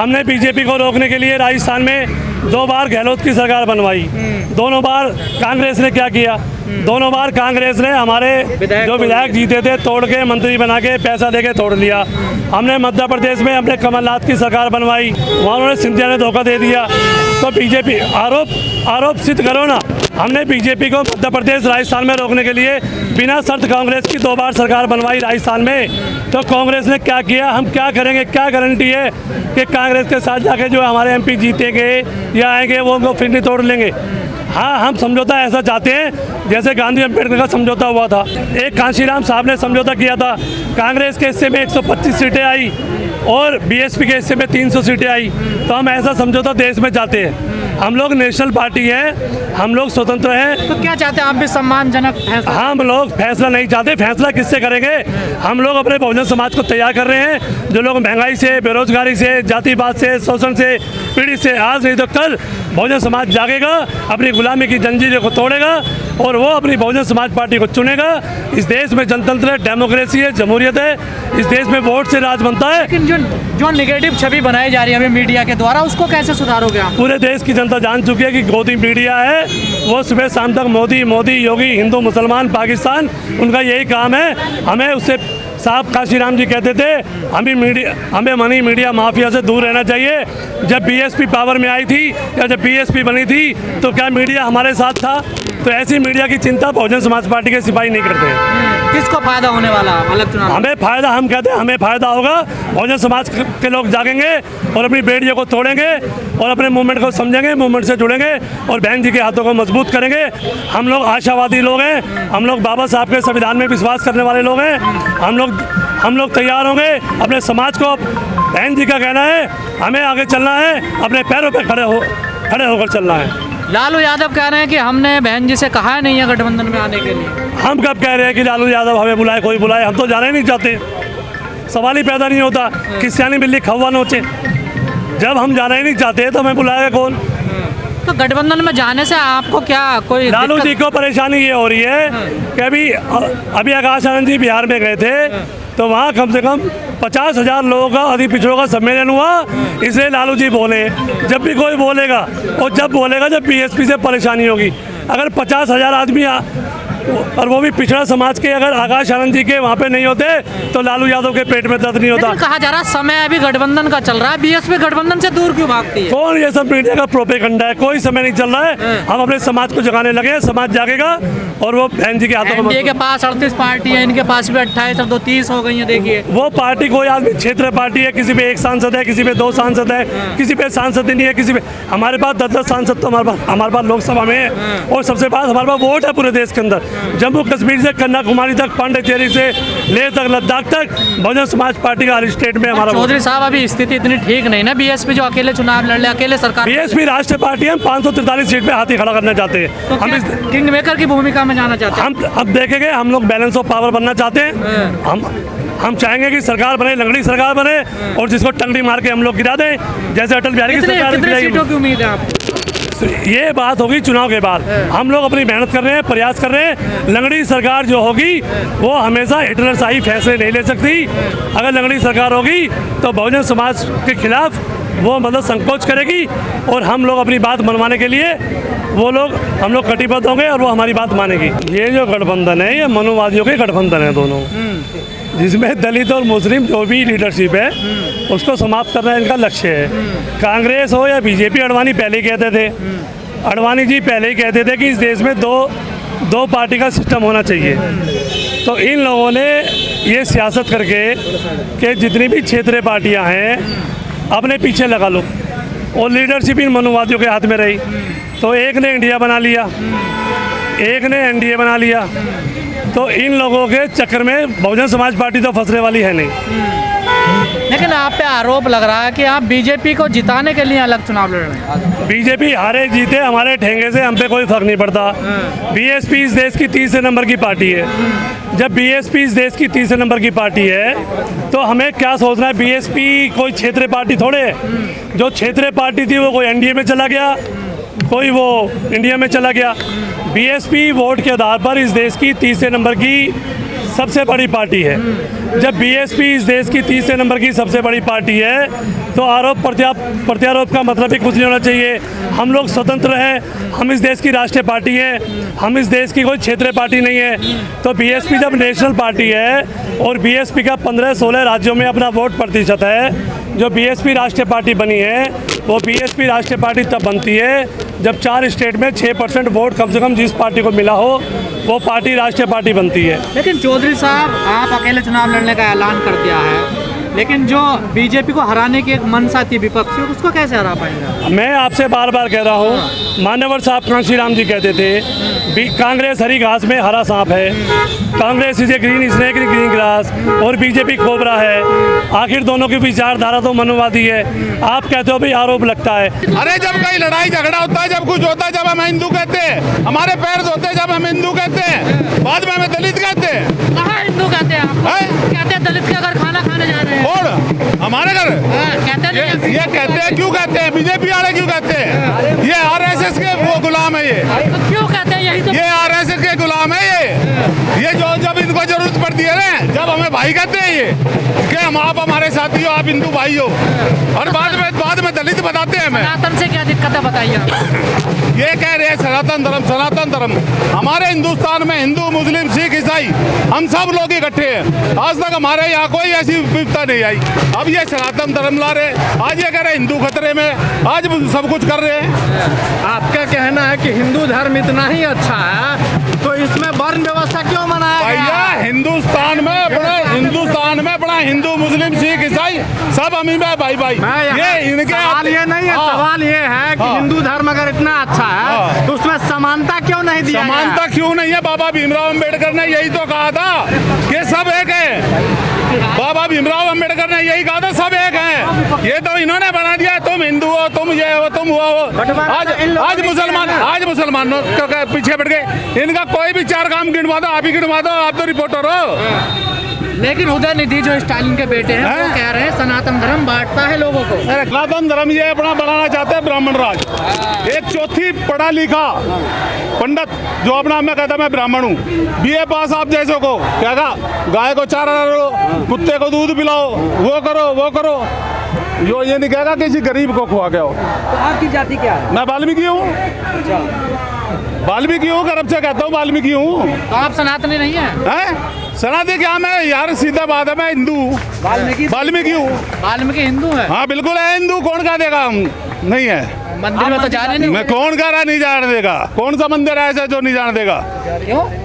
हमने बीजेपी को रोकने के लिए राजस्थान में 2 बार गहलोत की सरकार बनवाई। दोनों बार कांग्रेस ने क्या किया? दोनों बार कांग्रेस ने हमारे जो विधायक जीते थे तोड़ के मंत्री बना के पैसा दे के तोड़ लिया। हमने मध्य प्रदेश में हमने कमलनाथ की सरकार बनवाई, वहाँ उन्होंने सिंधिया ने धोखा दे दिया। तो बीजेपी आरोप सिद्ध करो ना। हमने बीजेपी को मध्य प्रदेश राजस्थान में रोकने के लिए बिना शर्त कांग्रेस की 2 बार सरकार बनवाई राजस्थान में। तो कांग्रेस ने क्या किया? हम क्या करेंगे? क्या गारंटी है कि कांग्रेस के साथ जाके जो हमारे MP जीतेंगे या आएंगे वो फिर नहीं तोड़ लेंगे? हाँ, हम समझौता ऐसा चाहते हैं जैसे गांधी अम्बेडकर का समझौता हुआ था। एक कांशीराम साहब ने समझौता किया था, कांग्रेस के हिस्से में 125 सीटें आई और BSP के हिस्से में 300 सीटें आई। तो हम ऐसा समझौता देश में चाहते हैं। हम लोग नेशनल पार्टी हैं, हम लोग स्वतंत्र हैं। तो क्या चाहते हैं आप भी? सम्मानजनक फैसला? हम लोग फैसला नहीं चाहते। फैसला किससे करेंगे? हम लोग अपने बहुजन समाज को तैयार कर रहे हैं। जो लोग महंगाई से, बेरोजगारी से, जातिवाद से, शोषण से पीड़ित से, आज नहीं तो कल बहुजन समाज जागेगा, अपनी गुलामी की जंजीरें को तोड़ेगा और वो अपनी बहुजन समाज पार्टी को चुनेगा। इस देश में जनतंत्र है, डेमोक्रेसी है, जमहूरियत है। इस देश में वोट से राज बनता है। लेकिन जो निगेटिव छवि बनाई जा रही है अभी मीडिया के द्वारा, उसको कैसे सुधारोगे आप? पूरे देश की जनता जान चुकी है कि गोदी मीडिया है, वो सुबह शाम तक मोदी मोदी योगी, हिंदू मुसलमान पाकिस्तान, उनका यही काम है। हमें उससे साहब काशीराम जी कहते थे हमें मनी मीडिया माफिया से दूर रहना चाहिए। जब BSP पावर में आई थी या जब BSP बनी थी तो क्या मीडिया हमारे साथ था? तो ऐसी मीडिया की चिंता बहुजन समाज पार्टी के सिपाही नहीं करते। किसको फायदा होने वाला अलग चुनाव? हमें फायदा, हम कहते हैं हमें फायदा होगा। बहुजन समाज के लोग जागेंगे और अपनी बेड़ियों को तोड़ेंगे और अपने मूवमेंट को समझेंगे, मूवमेंट से जुड़ेंगे और बहन जी के हाथों को मजबूत करेंगे। हम लोग आशावादी लोग हैं, हम लोग बाबा साहब के संविधान में विश्वास करने वाले लोग हैं। हम लोग तैयार होंगे। अपने समाज को, बहन जी का कहना है हमें आगे चलना है, अपने पैरों पर खड़े होकर चलना है। लालू यादव कह रहे हैं कि हमने बहन जी से कहा नहीं है गठबंधन में आने के लिए। हम कब कह रहे हैं कि लालू यादव हमें बुलाए? कोई बुलाए, हम तो जाना ही नहीं चाहते। सवाल ही पैदा नहीं होता। किसियानी बिल्ली खौवा नोचे। जब हम जाना ही नहीं चाहते तो हमें बुलाएगा कौन? तो गठबंधन में जाने से आपको क्या कोई? लालू जी को परेशानी ये हो रही है कि अभी आकाश आनंद जी बिहार में गए थे तो वहाँ कम से कम 50,000 लोगों का अति पिछड़ों का सम्मेलन हुआ। इसलिए लालू जी बोले, जब भी कोई बोलेगा और जब बोलेगा जब BSP से परेशानी होगी। अगर 50,000 आदमी और वो भी पिछड़ा समाज के अगर आकाश आनंद जी के वहाँ पे नहीं होते तो लालू यादव के पेट में दर्द नहीं होता। कहा जा रहा समय अभी गठबंधन का चल रहा है, BSP गठबंधन से दूर क्यों भागती है? कौन? ये सब मीडिया का प्रोपेगेंडा है। कोई समय नहीं चल रहा है। हम अपने समाज को जगाने लगे, समाज जागेगा और वो बहन जी के हाथों में। NDA के पास 38 पार्टी है, इनके पास भी 28 और 2 30 हो गई है। देखिए वो पार्टी कोई आदमी क्षेत्रीय पार्टी है, किसी पे 1 सांसद है, किसी पे 2 सांसद है, किसी पे सांसद ही नहीं है, किसी पे। हमारे पास 10-10 सांसद तो हमारे पास लोकसभा में है और सबसे पास हमारे पास वोट है पूरे देश के अंदर। जम्मू कश्मीर से कन्याकुमारी तक, पांडिचेरी से लेह तक, लद्दाख तक बहुजन समाज पार्टी का हर स्टेट में हमारा। चौधरी साहब अभी स्थिति इतनी ठीक नहीं ना, BSP जो अकेले चुनाव लड़ ले, अकेले सरकार। BSP राष्ट्रीय पार्टी है, हम 543 सीट पे हाथी खड़ा करना चाहते हैं। तो हम किंग मेकर की भूमिका में जाना चाहते हैं। हम अब देखेंगे, हम लोग बैलेंस ऑफ पावर बनना चाहते हैं। हम चाहेंगे कि सरकार बने, लंगड़ी सरकार बने और जिसको टंगड़ी मार के हम लोग गिरा दें, जैसे अटल बिहारी की सरकार। कितने सीटों की उम्मीद है आपको? ये बात होगी चुनाव के बाद। हम लोग अपनी मेहनत कर रहे हैं, प्रयास कर रहे हैं। लंगड़ी सरकार जो होगी वो हमेशा हिटलरशाही फैसले नहीं ले सकती। अगर लंगड़ी सरकार होगी तो बहुजन समाज के खिलाफ वो मतलब संकोच करेगी और हम लोग अपनी बात मनवाने के लिए हम लोग कटिबद्ध होंगे और वो हमारी बात मानेगी। ये जो गठबंधन है ये मनुवादियों के गठबंधन है दोनों, जिसमें दलित और मुस्लिम जो भी लीडरशिप है उसको समाप्त करना इनका लक्ष्य है। कांग्रेस हो या BJP, अडवाणी पहले ही कहते थे, अडवाणी जी पहले ही कहते थे कि इस देश में दो पार्टी का सिस्टम होना चाहिए। तो इन लोगों ने ये सियासत करके कि जितनी भी क्षेत्रीय पार्टियां हैं अपने पीछे लगा लो और लीडरशिप इन मनुवादियों के हाथ में रही। तो एक ने इंडिया बना लिया, एक ने NDA बना लिया। तो इन लोगों के चक्कर में बहुजन समाज पार्टी तो फंसने वाली है नहीं। लेकिन आप पे आरोप लग रहा है कि आप BJP को जिताने के लिए अलग चुनाव लड़ रहे हैं। BJP हारे जीते हमारे ठेंगे से हम पे कोई फर्क नहीं पड़ता। BSP इस देश की 30 नंबर की पार्टी है। जब BSP इस देश की 30 नंबर की पार्टी है तो हमें क्या सोचना है? BSP कोई क्षेत्रीय पार्टी थोड़े है। जो क्षेत्रीय पार्टी थी वो कोई NDA में चला गया, कोई वो इंडिया में चला गया। BSP वोट के आधार पर इस देश की 30 नंबर की सबसे बड़ी पार्टी है। जब बीएसपी इस देश की तीसरे नंबर की सबसे बड़ी पार्टी है तो आरोप प्रत्यारोप का मतलब ही कुछ नहीं होना चाहिए। हम लोग स्वतंत्र हैं, हम इस देश की राष्ट्रीय पार्टी है, हम इस देश की कोई क्षेत्रीय पार्टी नहीं है। तो बीएसपी जब नेशनल पार्टी है और बीएसपी का 15-16 राज्यों में अपना वोट प्रतिशत है, जो बीएसपी राष्ट्रीय पार्टी बनी है वो बीएसपी राष्ट्रीय पार्टी तब बनती है जब 4 स्टेट में 6% वोट कम से कम जिस पार्टी को मिला हो वो पार्टी राष्ट्रीय पार्टी बनती है। लेकिन चौधरी साहब, आप अकेले चुनाव लड़ने का ऐलान कर दिया है, लेकिन जो बीजेपी को हराने की एक मंशा थी विपक्षी, उसको कैसे हरा पाएंगे? मैं आपसे बार बार कह रहा हूँ, मान्यवर साहब कांशी राम जी कहते थे कांग्रेस हरी घास में हरा सांप है, कांग्रेस इसे green snake in green grass और बीजेपी कोबरा है। आखिर दोनों की विचारधारा तो मनोवादी है। आप कहते हो भाई आरोप लगता है। अरे जब कहीं लड़ाई झगड़ा होता है, जब कुछ होता है, जब हम हिंदू कहते हैं, हमारे पैर धोते हैं जब हम हिंदू कहते हैं, बाद में हमें दलित कहते हैं। कहाँ हिंदू कहते हैं आप? कहते हैं दलित के घर खाना खाने जा रहे हैं। कौन? हमारे घर? कहते नहीं। ये कहते हैं, क्यों कहते हैं? बीजेपी वाले क्यों कहते हैं? ये आरएसएस के वो गुलाम है। ये तो क्यों कहते हैं? यही तो ये आरएसएस के गुलाम है। ये जो जब इनको जरूरत पड़ती है ना, जब हमें भाई कहते हैं ये कि हम आप हमारे साथी हो, आप हिंदू भाई हो, और बाद में दलित बताते हैं हमें। सनातन से क्या दिक्कत है बताइए आप। ये कह रहे हैं सनातन धर्म हमारे हिंदुस्तान में हिंदू मुस्लिम सिख ईसाई हम सब लोग इकट्ठे हैं। आज तक हमारे यहाँ कोई ऐसी विविधता नहीं आई। अब ये सनातन धर्म ला रहे, आज ये कह रहे हिंदू खतरे में, आज सब कुछ कर रहे हैं। आपका कहना है कि हिंदू धर्म इतना ही अच्छा है तो इसमें वर्ण व्यवस्था क्यों मनाया गया? भैया हिंदुस्तान में बड़ा हिंदू मुस्लिम सिख ईसाई सब हम ही में भाई भाई। ये इनके सवाल ये नहीं है, सवाल ये है कि हिंदू धर्म अगर इतना अच्छा है तो उसमें समानता क्यों नहीं दिया? समानता क्यों नहीं है? बाबा भीमराव अम्बेडकर ने यही तो कहा था कि सब एक है। बाबा भीमराव अम्बेडकर ने यही कहा था सब एक हैं। ये तो इन्होंने बना दिया तुम हिंदू हो, तुम ये हो, तुम वो हो। आज मुसलमानों के पीछे बढ़ गए। इनका कोई भी 4 काम गिनवा दो, आप ही गिनवा दो, आप तो रिपोर्टर हो। लेकिन उदयनिधि जो स्टालिन के बेटे हैं वो कह रहे हैं सनातन धर्म बांटता है लोगों को। सनातन धर्म ये अपना बनाना चाहते हैं ब्राह्मण राज। एक चौथी पढ़ा लिखा पंडित जो अपना मैं कहता मैं ब्राह्मण हूँ, बीए पास आप जैसे को क्या कहा, गाय को चारा डालो, कुत्ते को दूध पिलाओ, वो करो यो ये नहीं कहेगा किसी गरीब को खुआ गया हो। तो आपकी जाति क्या है? मैं वाल्मीकि हूँ, वाल्मीकि हूँ, गर्व से कहता हूँ वाल्मीकि हूँ। तो आप सनातनी नहीं है? सनातन क्या? मैं यार सीधा बात है, मैं हिंदू वाल्मीकि हूँ। वाल्मीकि हिंदू है? हाँ बिल्कुल है हिंदू। कौन कहा देगा हम नहीं है? मंदिर में तो जाने नहीं। मैं कौन कह रहा नहीं जाने देगा? कौन सा मंदिर है ऐसा जो नहीं जाने देगा?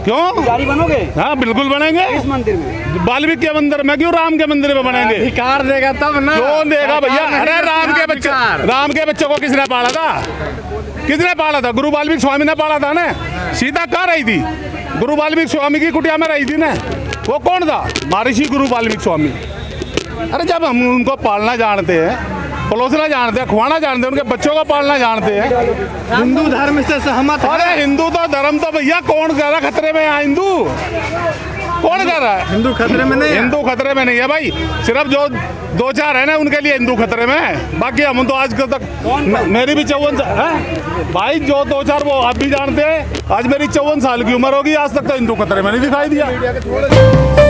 क्यों पुजारी बनोगे? हाँ बिल्कुल बनेंगे। इस मंदिर में वाल्मीकि के मंदिर में क्यों, राम के मंदिर में बनेंगे। अधिकार देगा तब ना। कौन देगा भैया? अरे राम के बच्चों को किसने पाला था? किसने पाला था? गुरु वाल्मीकि स्वामी ने पाला था ना। सीता कहाँ रही थी? गुरु वाल्मीकि स्वामी की कुटिया में रही थी ना। वो कौन था? महर्षि गुरु वाल्मीकि स्वामी। अरे जब हम उनको पालना जानते हैं, पलोसना जानते हैं, खुआना जानते हैं, उनके बच्चों को पालना जानते हैं। हिंदू धर्म से सहमत है? अरे हिंदू तो धर्म तो भैया कौन कह रहा खतरे में है? हिंदू कौन कह रहा है? हिंदू खतरे में नहीं है। हिंदू खतरे में नहीं है भाई। सिर्फ जो 2-4 है ना उनके लिए हिंदू खतरे में है। बाकी हम तो आज तक मेरी भी 54 है भाई, जो 2-4 वो आप भी जानते हैं। आज मेरी 54 साल की उम्र होगी, आज तक तो हिंदू खतरे में नहीं दिखाई दिया।